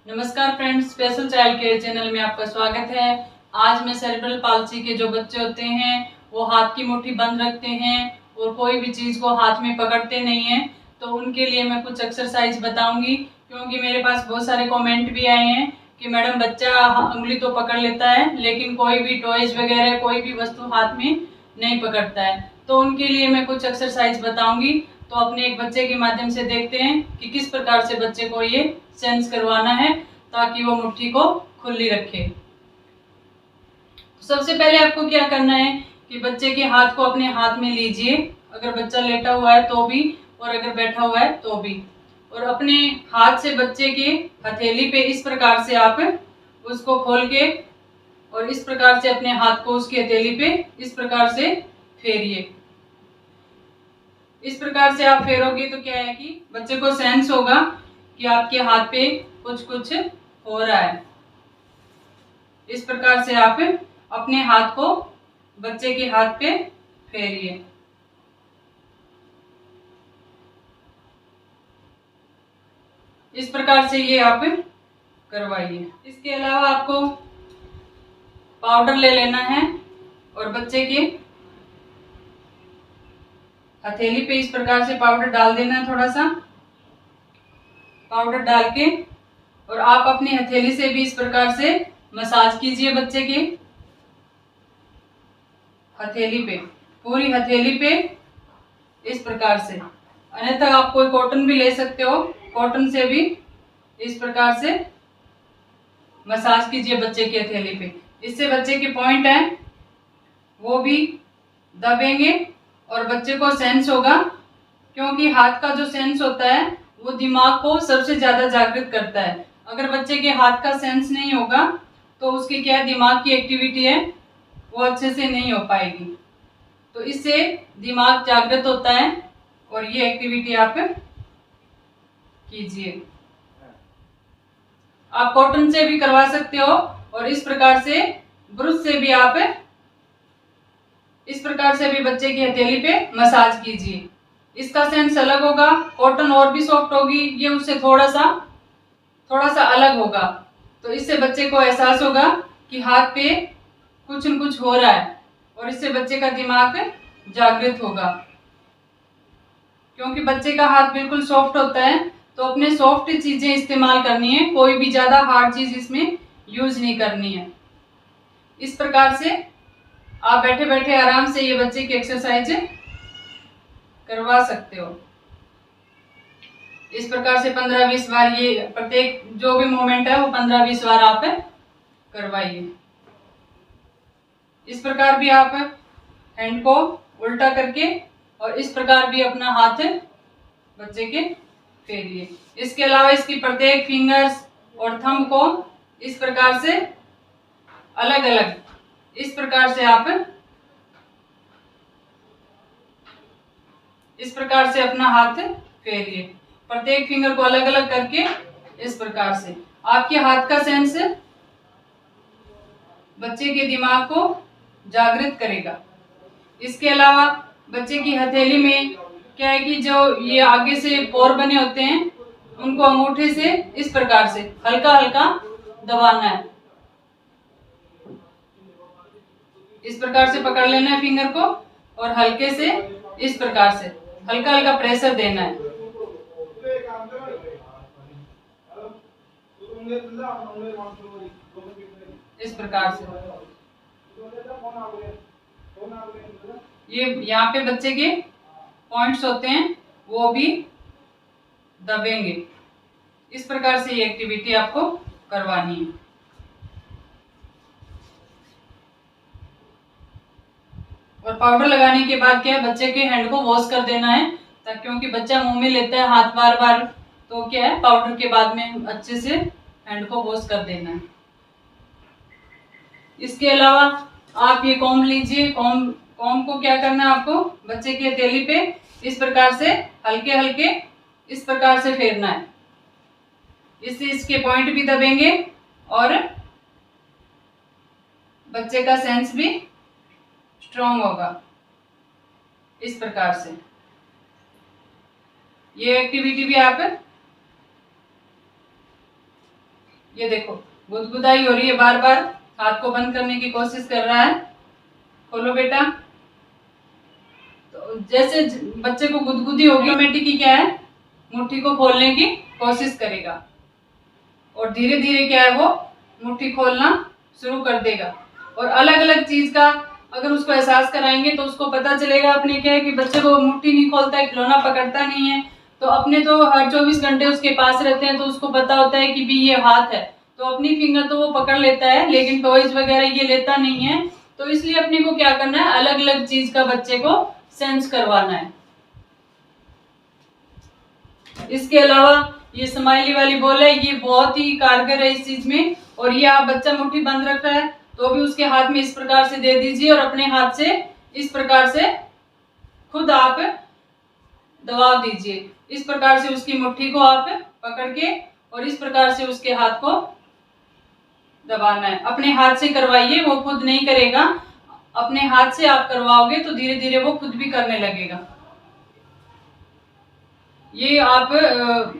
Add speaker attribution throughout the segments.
Speaker 1: नमस्कार friends, special child care channel में आपका स्वागत है। आज मैं सेरेब्रल पाल्सी के जो बच्चे होते हैं वो हाथ की मुट्ठी बंद रखते हैं और कोई भी चीज़ को हाथ में पकड़ते नहीं हैं, तो उनके लिए मैं कुछ एक्सरसाइज बताऊंगी। क्योंकि मेरे पास बहुत सारे कमेंट भी आए हैं कि मैडम बच्चा उंगली तो पकड़ लेता है लेकिन कोई भी टॉयज वगैरह कोई भी वस्तु हाथ में नहीं पकड़ता है। तो उनके लिए मैं कुछ एक्सरसाइज बताऊंगी। तो अपने एक बच्चे के माध्यम से देखते हैं कि किस प्रकार से बच्चे को ये सेंस करवाना है ताकि वो मुट्ठी को खुली रखे। सबसे पहले आपको क्या करना है कि बच्चे के हाथ को अपने हाथ में लीजिए, अगर बच्चा लेटा हुआ है तो भी और अगर बैठा हुआ है तो भी, और अपने हाथ से बच्चे के हथेली पे इस प्रकार से आप उसको खोल के और इस प्रकार से अपने हाथ को उसकी हथेली पे इस प्रकार से फेरिए। इस प्रकार से आप फेरोगे तो क्या है कि बच्चे को सेंस होगा कि आपके हाथ पे कुछ कुछ हो रहा है। इस प्रकार से आप अपने हाथ को बच्चे के हाथ पे फेरिए। इस प्रकार से ये आप करवाइए। इसके अलावा आपको पाउडर ले लेना है और बच्चे के हथेली पे इस प्रकार से पाउडर डाल देना है। थोड़ा सा पाउडर डाल के और आप अपनी हथेली से भी इस प्रकार से मसाज कीजिए बच्चे के हथेली पे, पूरी हथेली पे इस प्रकार से। अन्यथा आप कोई कॉटन भी ले सकते हो, कॉटन से भी इस प्रकार से मसाज कीजिए बच्चे की हथेली पे। इससे बच्चे के पॉइंट हैं वो भी दबेंगे और बच्चे को सेंस होगा। क्योंकि हाथ का जो सेंस होता है वो दिमाग को सबसे ज्यादा जागृत करता है। अगर बच्चे के हाथ का सेंस नहीं होगा तो उसकी क्या दिमाग की एक्टिविटी है वो अच्छे से नहीं हो पाएगी। तो इससे दिमाग जागृत होता है और ये एक्टिविटी आप कीजिए। आप कॉटन से भी करवा सकते हो और इस प्रकार से ब्रश से भी आप इस प्रकार से भी बच्चे की हथेली पे मसाज कीजिए। इसका सेंस अलग होगा, कॉटन और भी सॉफ्ट होगी, ये उससे थोड़ा सा अलग होगा। तो इससे बच्चे को एहसास होगा कि हाथ पे कुछ न कुछ हो रहा है और इससे बच्चे का दिमाग जागृत होगा। क्योंकि बच्चे का हाथ बिल्कुल सॉफ्ट होता है तो अपने सॉफ्ट चीजें इस्तेमाल करनी है, कोई भी ज्यादा हार्ड चीज इसमें यूज नहीं करनी है। इस प्रकार से आप बैठे बैठे आराम से ये बच्चे की एक्सरसाइज करवा सकते हो। इस प्रकार से 15-20 बार ये प्रत्येक जो भी मूवमेंट है वो 15-20 बार आप करवाइए। इस प्रकार भी आप हैंड को उल्टा करके और इस प्रकार भी अपना हाथ बच्चे के फेरिए। इसके अलावा इसकी प्रत्येक फिंगर्स और थंब को इस प्रकार से अलग अलग इस प्रकार से आप इस प्रकार से अपना हाथ फेरिए। प्रत्येक फिंगर को अलग अलग करके इस प्रकार से आपके हाथ का सेंस बच्चे के दिमाग को जागृत करेगा। इसके अलावा बच्चे की हथेली में क्या है कि जो ये आगे से पोर बने होते हैं उनको अंगूठे से इस प्रकार से हल्का हल्का दबाना है। इस प्रकार से पकड़ लेना है फिंगर को और हल्के से इस प्रकार से हल्का हल्का प्रेशर देना है। इस प्रकार से ये यहाँ पे बच्चे के पॉइंट्स होते हैं वो भी दबेंगे। इस प्रकार से ये एक्टिविटी आपको करवानी है। और पाउडर लगाने के बाद क्या है बच्चे के हैंड को वॉश कर देना है, ताकि क्योंकि बच्चा मुंह में लेता है हाथ बार बार, तो क्या है पाउडर के बाद में अच्छे से हैंड को वॉश कर देना है। इसके अलावा आप ये कॉम्ब लीजिए। कॉम्ब को क्या करना है आपको बच्चे की हथेली पे इस प्रकार से हल्के हल्के इस प्रकार से फेरना है। इससे इसके पॉइंट भी दबेंगे और बच्चे का सेंस भी स्ट्रॉन्ग होगा। इस प्रकार से ये एक्टिविटी भी आप ये देखो गुदगुदाई हो रही है, बार बार हाथ को बंद करने की कोशिश कर रहा है। खोलो बेटा। तो जैसे बच्चे को गुदगुदी होगी, ऑटोमेटिक क्या है, मुट्ठी को खोलने की कोशिश करेगा और धीरे धीरे क्या है, वो मुट्ठी खोलना शुरू कर देगा। और अलग अलग चीज का अगर उसको एहसास कराएंगे तो उसको पता चलेगा अपने क्या है कि बच्चे को मुट्ठी नहीं खोलता है, खिलौना पकड़ता नहीं है, तो अपने तो हर 24 घंटे उसके पास रहते हैं, तो उसको पता होता है कि भी ये हाथ है, तो अपनी फिंगर तो वो पकड़ लेता है, लेकिन टॉयज वगैरह ये लेता नहीं है। तो इसलिए अपने को क्या करना है, अलग अलग चीज का बच्चे को सेंस करवाना है। इसके अलावा ये स्माइली वाली बॉल है, ये बहुत ही कारगर है इस चीज में। और ये आप बच्चा मुट्ठी बंद रख रहा है तो भी उसके हाथ में इस प्रकार से दे दीजिए और अपने हाथ से इस प्रकार से खुद आप दबाव दीजिए। इस प्रकार से उसकी मुट्ठी को आप पकड़ के और इस प्रकार से उसके हाथ को दबाना है। अपने हाथ से करवाइए, वो खुद नहीं करेगा, अपने हाथ से आप करवाओगे तो धीरे धीरे वो खुद भी करने लगेगा। ये आप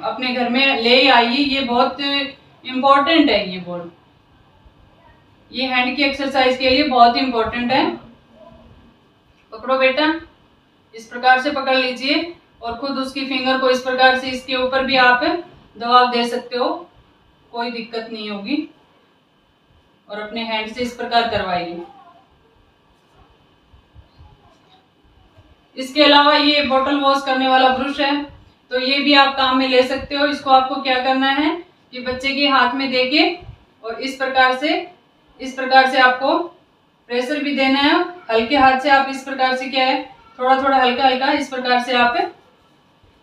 Speaker 1: अपने घर में ले आइए, ये बहुत इम्पोर्टेंट है ये बॉल। ये हैंड की एक्सरसाइज के लिए बहुत इम्पोर्टेंट है। पकड़ो बेटा, इस प्रकार से पकड़ लीजिए और खुद उसकी फिंगर को इस प्रकार से इसके ऊपर भी आप दबाव दे सकते हो, कोई दिक्कत नहीं होगी। और अपने हैंड से इस प्रकार करवाइए। इसके अलावा ये बोतल वॉश करने वाला ब्रश है, तो ये भी आप काम में ले सकते हो। इसको आपको क्या करना है कि बच्चे के हाथ में देके और इस प्रकार से आपको प्रेशर भी देना है। हल्के हाथ से आप इस प्रकार से क्या है, थोड़ा थोड़ा हल्का हल्का इस प्रकार से आप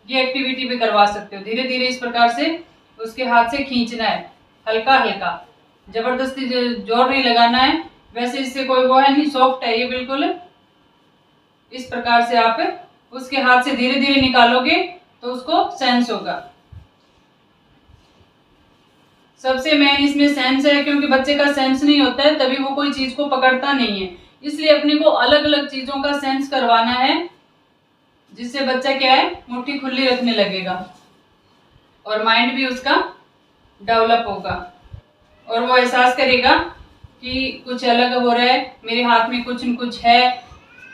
Speaker 1: ये एक्टिविटी भी करवा सकते हो। धीरे धीरे इस प्रकार से उसके हाथ से खींचना है, हल्का हल्का, जबरदस्ती जोर नहीं लगाना है। वैसे इससे कोई वो है नहीं, सॉफ्ट है ये बिल्कुल। इस प्रकार से आप उसके हाथ से धीरे धीरे निकालोगे तो उसको सेंस होगा। सबसे मेन इसमें सेंस है, क्योंकि बच्चे का सेंस नहीं होता है तभी वो कोई चीज को पकड़ता नहीं है। इसलिए अपने को अलग अलग चीजों का सेंस करवाना है, जिससे बच्चा क्या है, मुट्ठी खुली रखने लगेगा और माइंड भी उसका डेवलप होगा और वो एहसास करेगा कि कुछ अलग हो रहा है, मेरे हाथ में कुछ न कुछ है।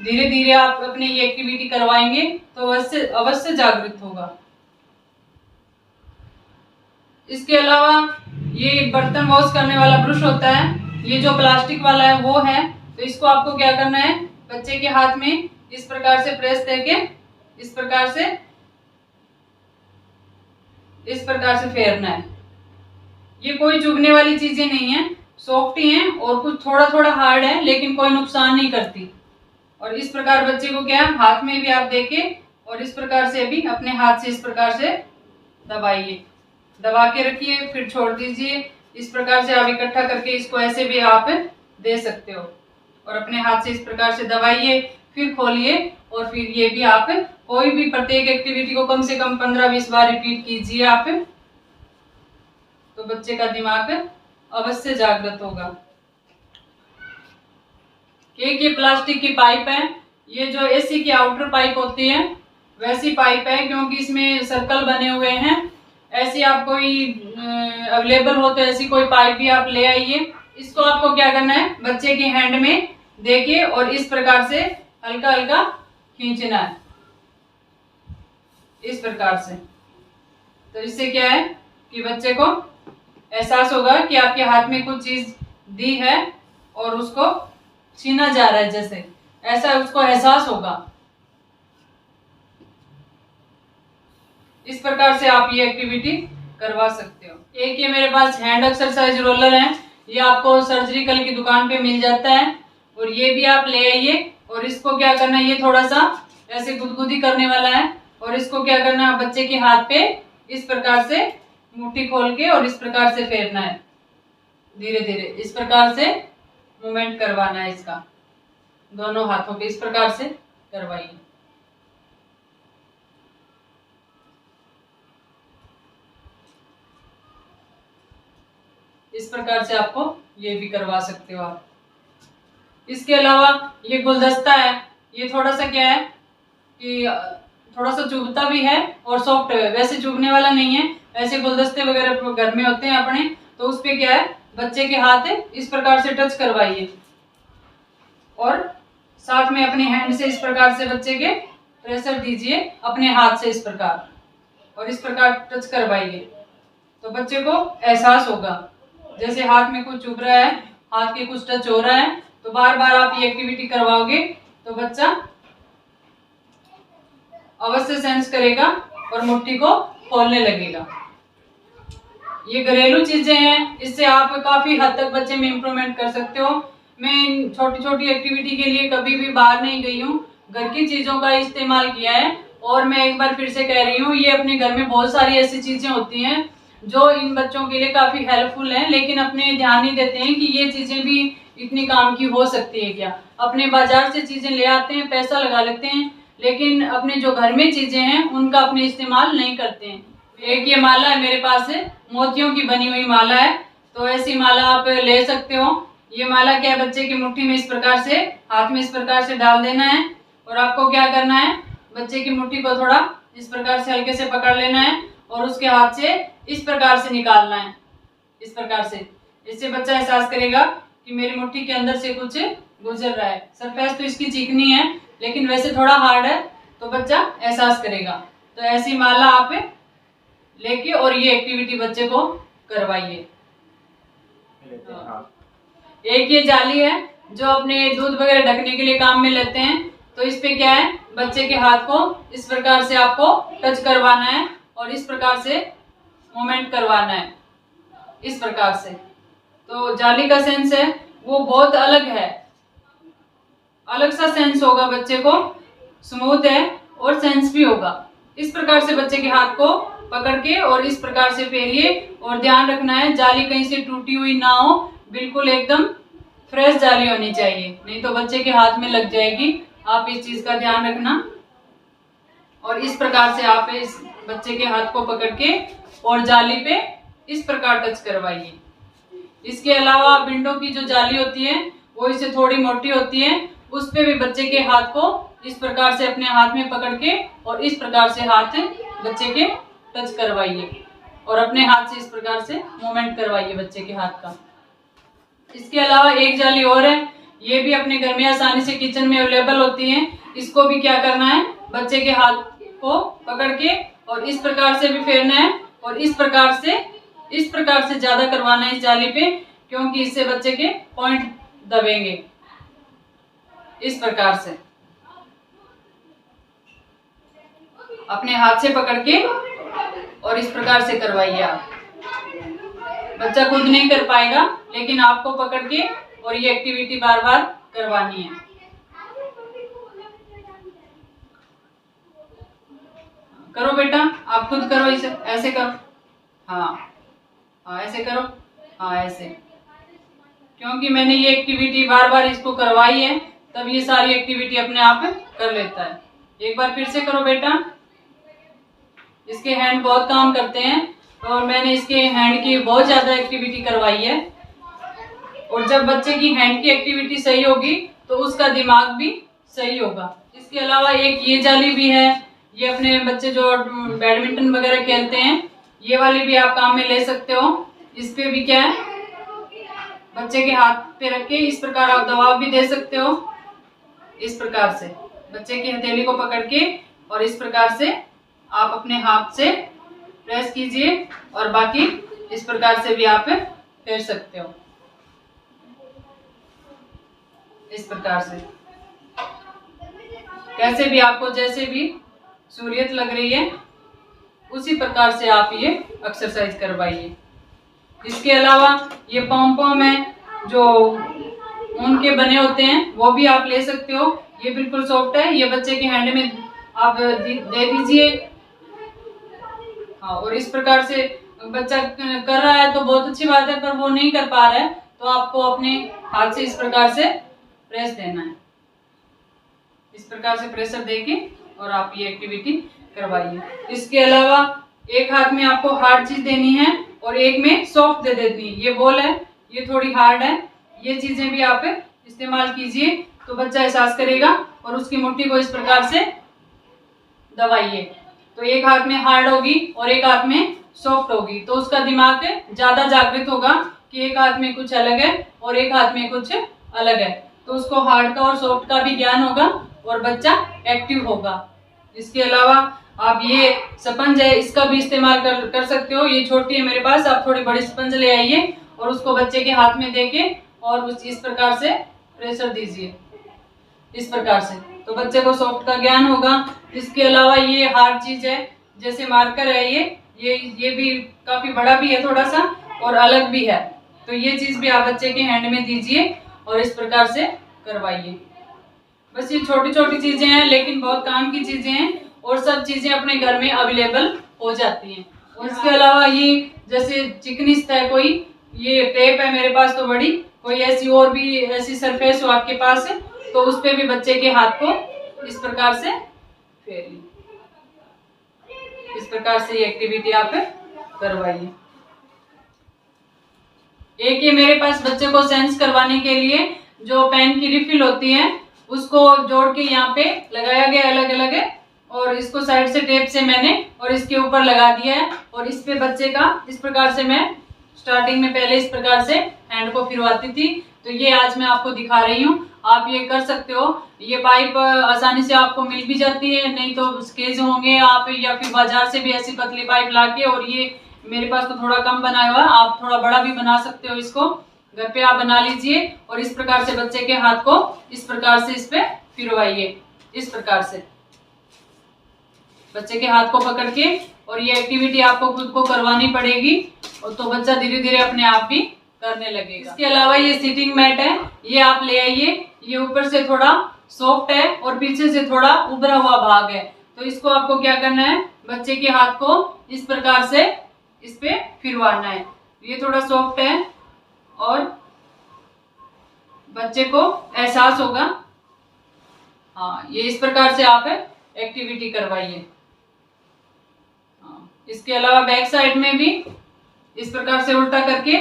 Speaker 1: धीरे धीरे आप अपने ये एक्टिविटी करवाएंगे तो अवश्य जागृत होगा। इसके अलावा ये बर्तन वॉश करने वाला ब्रश होता है, ये जो प्लास्टिक वाला है वो है, तो इसको आपको क्या करना है, बच्चे के हाथ में इस प्रकार से प्रेस देके इस प्रकार से फेरना है। ये कोई चुभने वाली चीजें नहीं है, सॉफ्ट ही है और कुछ थोड़ा थोड़ा हार्ड है, लेकिन कोई नुकसान नहीं करती। और इस प्रकार बच्चे को क्या हाथ में भी आप देके और इस प्रकार से भी अपने हाथ से इस प्रकार से दबाइए, दबा के रखिए, फिर छोड़ दीजिए। इस प्रकार से आप इकट्ठा करके इसको ऐसे भी आप दे सकते हो और अपने हाथ से इस प्रकार से दबाइए, फिर खोलिए और फिर ये भी आप कोई भी प्रत्येक एक्टिविटी को कम से कम 15-20 बार रिपीट कीजिए आप, तो बच्चे का दिमाग अवश्य जागृत होगा। एक ये प्लास्टिक की पाइप है, ये जो एसी की आउटर पाइप होती है वैसी पाइप है, क्योंकि इसमें सर्कल बने हुए हैं। ऐसी आप कोई अवेलेबल हो तो ऐसी कोई पाइप भी आप ले आइए। इसको आपको क्या करना है, बच्चे के हैंड में देके और इस प्रकार से हल्का हल्का खींचना है, इस प्रकार से। तो इससे क्या है कि बच्चे को एहसास होगा कि आपके हाथ में कुछ चीज दी है और उसको छीना जा रहा है, जैसे ऐसा उसको एहसास होगा। इस प्रकार से आप ये एक्टिविटी करवा सकते हो। एक ये मेरे पास हैंड एक्सरसाइज रोलर है, ये आपको सर्जिकल की दुकान पे मिल जाता है और ये भी आप ले आइए। और इसको क्या करना है, ये थोड़ा सा ऐसे गुदगुदी करने वाला है और इसको क्या करना है, बच्चे के हाथ पे इस प्रकार से मुट्ठी खोल के और इस प्रकार से फेरना है, धीरे धीरे इस प्रकार से मूवमेंट करवाना है। इसका दोनों हाथों पे इस प्रकार से करवाइए। इस प्रकार से आपको ये भी करवा सकते हो आप। इसके अलावा ये गुलदस्ता है, ये थोड़ा सा क्या है कि थोड़ा सा चुभता भी है और सॉफ्ट है, वैसे चुभने वाला नहीं है। ऐसे गुलदस्ते वगैरह घर में होते हैं अपने, तो उस पे क्या है, बच्चे के हाथ इस प्रकार से टच करवाइए और साथ में अपने हैंड से इस प्रकार से बच्चे के प्रेशर दीजिए अपने हाथ से इस प्रकार, और इस प्रकार टच करवाइए। तो बच्चे को एहसास होगा जैसे हाथ में कुछ चुभ रहा है, हाथ के कुछ टच हो रहा है। तो बार बार आप ये एक्टिविटी करवाओगे तो बच्चा अवश्य सेंस करेगा और मुट्ठी को खोलने लगेगा। ये घरेलू चीजें हैं, इससे आप काफी हद तक बच्चे में इम्प्रूवमेंट कर सकते हो। मैं छोटी छोटी एक्टिविटी के लिए कभी भी बाहर नहीं गई हूँ, घर की चीजों का इस्तेमाल किया है। और मैं एक बार फिर से कह रही हूँ, ये अपने घर में बहुत सारी ऐसी चीजें होती हैं जो इन बच्चों के लिए काफी हेल्पफुल हैं, लेकिन अपने ध्यान नहीं देते हैं कि ये चीजें भी इतनी काम की हो सकती है क्या। अपने बाजार से चीजें ले आते हैं, पैसा लगा लेते हैं, लेकिन अपने जो घर में चीजें हैं उनका अपने इस्तेमाल नहीं करते हैं। एक ये माला है मेरे पास है, मोतियों की बनी हुई माला है, तो ऐसी माला आप ले सकते हो। ये माला क्या है, बच्चे की मुट्ठी में इस प्रकार से, हाथ में इस प्रकार से डाल देना है और आपको क्या करना है, बच्चे की मुट्ठी को थोड़ा इस प्रकार से हल्के से पकड़ लेना है और उसके हाथ से इस प्रकार से निकालना है, इस प्रकार से। इससे बच्चा एहसास करेगा कि मेरी मुट्ठी के अंदर से कुछ गुजर रहा है। सरफेस तो इसकी चिकनी है लेकिन वैसे थोड़ा हार्ड है, तो बच्चा एहसास करेगा। तो ऐसी माला आप लेके और ये एक्टिविटी बच्चे को करवाइए। एक ये जाली है जो अपने दूध वगैरह ढकने के लिए काम में लेते हैं। तो इस पे क्या है, बच्चे के हाथ को इस प्रकार से आपको टच करवाना है और इस प्रकार से मूवमेंट करवाना है, इस प्रकार से। तो जाली का सेंस है वो बहुत अलग है, अलग सा सेंस होगा बच्चे को, स्मूथ है और सेंस भी होगा। इस प्रकार से बच्चे के हाथ को पकड़ के और इस प्रकार से फेरिए और ध्यान रखना है जाली कहीं से टूटी हुई ना हो, बिल्कुल एकदम फ्रेश जाली होनी चाहिए, नहीं तो बच्चे के हाथ में लग जाएगी। आप इस चीज का ध्यान रखना। और इस प्रकार से आप इस बच्चे के हाथ को पकड़ के और जाली पे इस प्रकार टच करवाइए। इसके अलावा विंडो की जो जाली होती है वो इससे थोड़ी मोटी होती है, उस पे भी बच्चे के हाथ को इस प्रकार से अपने हाथ में पकड़ के और इस प्रकार से हाथ बच्चे के टच करवाइए और अपने हाथ से इस प्रकार से मूवमेंट करवाइए बच्चे के हाथ का। इसके अलावा एक जाली और है, ये भी अपने घर में आसानी से किचन में अवेलेबल होती है। इसको भी क्या करना है, बच्चे के हाथ को पकड़ के और इस प्रकार से भी फेरना है और इस प्रकार से ज्यादा करवाना है इस जाली पे, क्योंकि इससे बच्चे के पॉइंट दबेंगे। इस प्रकार से अपने हाथ से पकड़ के और इस प्रकार से करवाइए आप। बच्चा खुद नहीं कर पाएगा, लेकिन आपको पकड़ के और ये एक्टिविटी बार बार करवानी है। करो बेटा, आप खुद करो, इसे ऐसे करो, हाँ हाँ ऐसे करो, हाँ ऐसे। क्योंकि मैंने ये एक्टिविटी बार बार इसको करवाई है, तब ये सारी एक्टिविटी अपने आप कर लेता है। एक बार फिर से करो बेटा। इसके हैंड बहुत काम करते हैं और मैंने इसके हैंड की बहुत ज्यादा एक्टिविटी करवाई है। और जब बच्चे की हैंड की एक्टिविटी सही होगी तो उसका दिमाग भी सही होगा। इसके अलावा एक ये जाली भी है, ये अपने बच्चे जो बैडमिंटन वगैरह खेलते हैं, ये वाली भी आप काम में ले सकते हो। इस पे भी क्या है, बच्चे के हाथ पे रख के इस प्रकार आप दबाव भी दे सकते हो। इस प्रकार से बच्चे की हथेली को पकड़ के और इस प्रकार से आप अपने हाथ से प्रेस कीजिए और बाकी इस प्रकार से भी आप फेर सकते हो, इस प्रकार से। कैसे भी आपको जैसे भी सूर्यत लग रही है उसी प्रकार से आप ये एक्सरसाइज करवाइए। इसके अलावा ये पॉम है जो ऊन के बने होते हैं, वो भी आप ले सकते हो। ये बिल्कुल सॉफ्ट है, ये बच्चे के हैंड में आप दे दीजिए। हाँ, और इस प्रकार से बच्चा कर रहा है तो बहुत अच्छी बात है, पर वो नहीं कर पा रहा है तो आपको अपने हाथ से इस प्रकार से प्रेस देना है। इस प्रकार से प्रेशर देके और आप ये एक्टिविटी करवाइए। इसके अलावा एक हाथ में आपको हार्ड चीज देनी है और एक में सॉफ्ट दे देनी है। ये बॉल है, ये थोड़ी हार्ड है, ये चीजें भी आप इस्तेमाल कीजिए तो बच्चा एहसास करेगा। और उसकी मुट्ठी को इस प्रकार से दबाइए तो एक हाथ में हार्ड होगी और एक हाथ में सॉफ्ट होगी, तो उसका दिमाग ज्यादा जागृत होगा कि एक हाथ में कुछ अलग है और एक हाथ में कुछ अलग है, तो उसको हार्ड का और सॉफ्ट का भी ज्ञान होगा और बच्चा एक्टिव होगा। इसके अलावा आप ये स्पंज है, इसका भी इस्तेमाल कर सकते हो। ये छोटी है मेरे पास, आप थोड़ी बड़ी स्पंज ले आइए और उसको बच्चे के हाथ में देके और इस प्रकार से प्रेशर दीजिए, इस प्रकार से, तो बच्चे को सॉफ्ट का ज्ञान होगा। इसके अलावा ये हार्ड चीज है, जैसे मार्कर है, ये भी काफी बड़ा भी है थोड़ा सा और अलग भी है, तो ये चीज भी आप बच्चे के हैंड में दीजिए और इस प्रकार से करवाइए। बस ये छोटी छोटी चीजें हैं लेकिन बहुत काम की चीजें हैं और सब चीजें अपने घर में अवेलेबल हो जाती हैं। और इसके अलावा ये जैसे चिकनिस्ट है कोई, ये टेप है मेरे पास तो बड़ी, कोई ऐसी और भी ऐसी सरफेस हो आपके पास तो उस पे भी बच्चे के हाथ को इस प्रकार से फेर ली, इस प्रकार से ये एक्टिविटी आप करवाइए। एक ये मेरे पास बच्चे को सेंस करवाने के लिए जो पेन की रिफिल होती है उसको जोड़ के यहाँ पे लगाया गया अलग अलग है, और इसको साइड से टेप से मैंने और इसके ऊपर लगा दिया है और इस पे बच्चे का इस प्रकार से मैं स्टार्टिंग में पहले इस प्रकार से हैंड को फिरवाती थी, तो ये आज मैं आपको दिखा रही हूँ। आप ये कर सकते हो। ये पाइप आसानी से आपको मिल भी जाती है, नहीं तो स्केज होंगे आप, या फिर बाजार से भी ऐसी पतली पाइप लाके, और ये मेरे पास तो थोड़ा कम बनाया हुआ, आप थोड़ा बड़ा भी बना सकते हो, इसको घर पे आप बना लीजिए और इस प्रकार से बच्चे के हाथ को इस प्रकार से इस पे फिरवाइए, इस प्रकार से बच्चे के हाथ को पकड़ के, और ये एक्टिविटी आपको खुद को करवानी पड़ेगी और तो बच्चा धीरे धीरे अपने आप भी करने लगेगा। इसके अलावा ये सीटिंग मैट है, ये आप ले आइए। ये ऊपर से थोड़ा सॉफ्ट है और पीछे से थोड़ा उभरा हुआ भाग है, तो इसको आपको क्या करना है, बच्चे के हाथ को इस प्रकार से इस पे फिरवाना है। ये थोड़ा सॉफ्ट है और बच्चे को एहसास होगा। हाँ, ये इस प्रकार से आप एक्टिविटी करवाइए। इसके अलावा बैक साइड में भी इस प्रकार से उल्टा करके,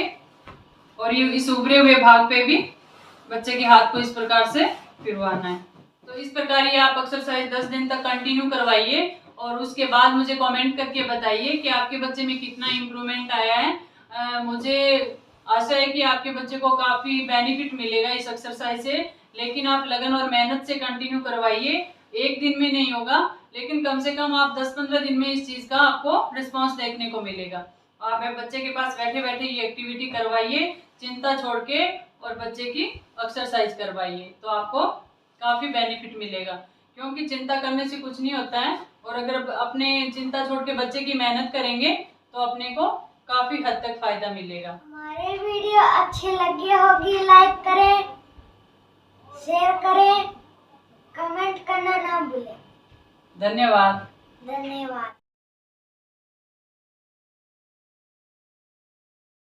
Speaker 1: और ये इस उभरे हुए भाग पे भी बच्चे के हाथ को इस प्रकार से फिरवाना है। तो इस प्रकार ये आप एक्सरसाइज 10 दिन तक कंटिन्यू करवाइए और उसके बाद मुझे कमेंट करके बताइए कि आपके बच्चे में कितना इम्प्रूवमेंट आया है। मुझे आशा है कि आपके बच्चे को काफ़ी बेनिफिट मिलेगा इस एक्सरसाइज से, लेकिन आप लगन और मेहनत से कंटिन्यू करवाइए। एक दिन में नहीं होगा, लेकिन कम से कम आप 10-15 दिन में इस चीज़ का आपको रिस्पांस देखने को मिलेगा। आप बच्चे के पास बैठे बैठे ये एक्टिविटी करवाइए, चिंता छोड़ के, और बच्चे की एक्सरसाइज करवाइए, तो आपको काफ़ी बेनिफिट मिलेगा। क्योंकि चिंता करने से कुछ नहीं होता है, और अगर अपने चिंता छोड़ के बच्चे की मेहनत करेंगे तो अपने को काफ़ी हद तक फायदा मिलेगा।
Speaker 2: हमारे वीडियो अच्छी लगी होगी, लाइक करें, शेयर करें, कमेंट करना ना भूलें।
Speaker 1: धन्यवाद।
Speaker 2: धन्यवाद।